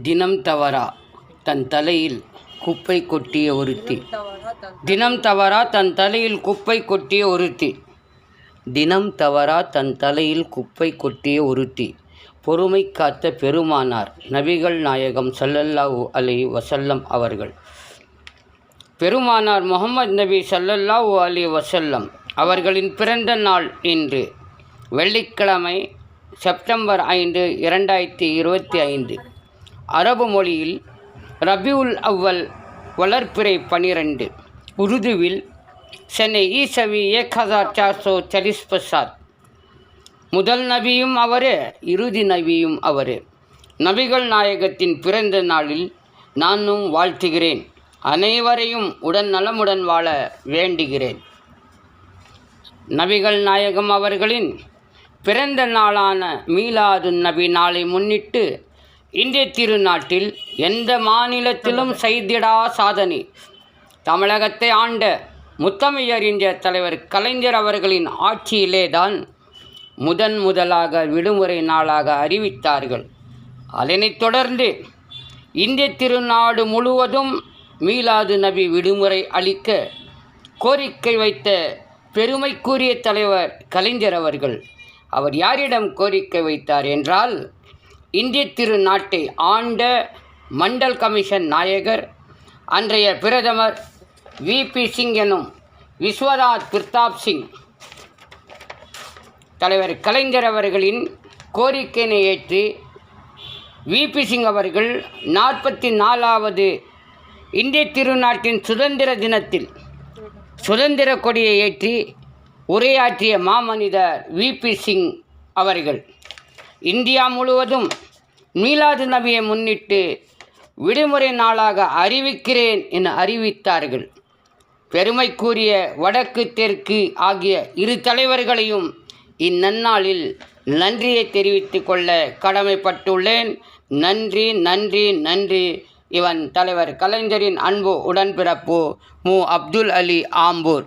தினம் தவறா தன் தலையில் குப்பை கொட்டிய ஒருத்தி. தினம் தவறா தன் தலையில் குப்பை கொட்டிய ஒருத்தி. தினம் தவறா தன் தலையில் குப்பை கொட்டிய ஒருத்தி. பொறுமை காத்த பெருமானார் நபிகள் நாயகம் ஸல்லல்லாஹு அலைஹி வஸல்லம் அவர்கள். பெருமானார் முஹம்மது நபி ஸல்லல்லாஹு அலைஹி வஸல்லம் அவர்களின் பிறந்த நாள் இன்று வெள்ளிக்கிழமை செப்டம்பர் 5, 2025. அரபு மொழியில் ரபியுல் அவ்வல் வளர்ப்பிறை 12, உருதுவில் சென்னை ஈசவி 1440. முதல் நபியும் அவரே, இறுதி நபியும் அவரே. நபிகள் நாயகத்தின் பிறந்த நாளில் நானும் வாழ்த்துகிறேன். அனைவரையும் உடன் நலமுடன் வாழ வேண்டுகிறேன். நபிகள் நாயகம் அவர்களின் பிறந்த நாளான மீலாது நபி நாளை முன்னிட்டு இந்திய திருநாட்டில் எந்த மாநிலத்திலும் செய்திடா சாதனை. தமிழகத்தை ஆண்ட முத்தமிழறிஞர் தலைவர் கலைஞர் அவர்களின் ஆட்சியிலே தான் முதலாக விடுமுறை நாளாக அறிவித்தார்கள். அதனைத் தொடர்ந்து இந்திய திருநாடு முழுவதும் மீலாது நபி விடுமுறை அளிக்க கோரிக்கை வைத்த பெருமைக்குரிய தலைவர் கலைஞர் அவர்கள். அவர் யாரிடம் கோரிக்கை வைத்தார் என்றால், இந்திய திருநாட்டை ஆண்ட மண்டல் கமிஷன் நாயகர், அன்றைய பிரதமர் விபி சிங் எனும் விஸ்வநாத் பிரதாப் சிங் தலைவர் கலைஞர் அவர்களின் கோரிக்கையினை ஏற்று விபி சிங் அவர்கள் 44வது இந்திய திருநாட்டின் சுதந்திர தினத்தில் சுதந்திர கொடியை ஏற்றி உரையாற்றிய மாமனிதர் விபி சிங் அவர்கள் இந்தியா முழுவதும் மீலாது நபியை முன்னிட்டு விடுமுறை நாளாக அறிவிக்கிறேன் என அறிவித்தார்கள். பெருமைக்குரிய வடக்கு தெற்கு ஆகிய இரு தலைவர்களையும் இந்நன்னாளில் நன்றியை தெரிவித்துக் கொள்ள கடமைப்பட்டுள்ளேன். நன்றி நன்றி நன்றி. இவன் தலைவர் கலைஞரின் அன்பு உடன்பிறப்பு மு. அப்துல் அலி ஆம்பூர்.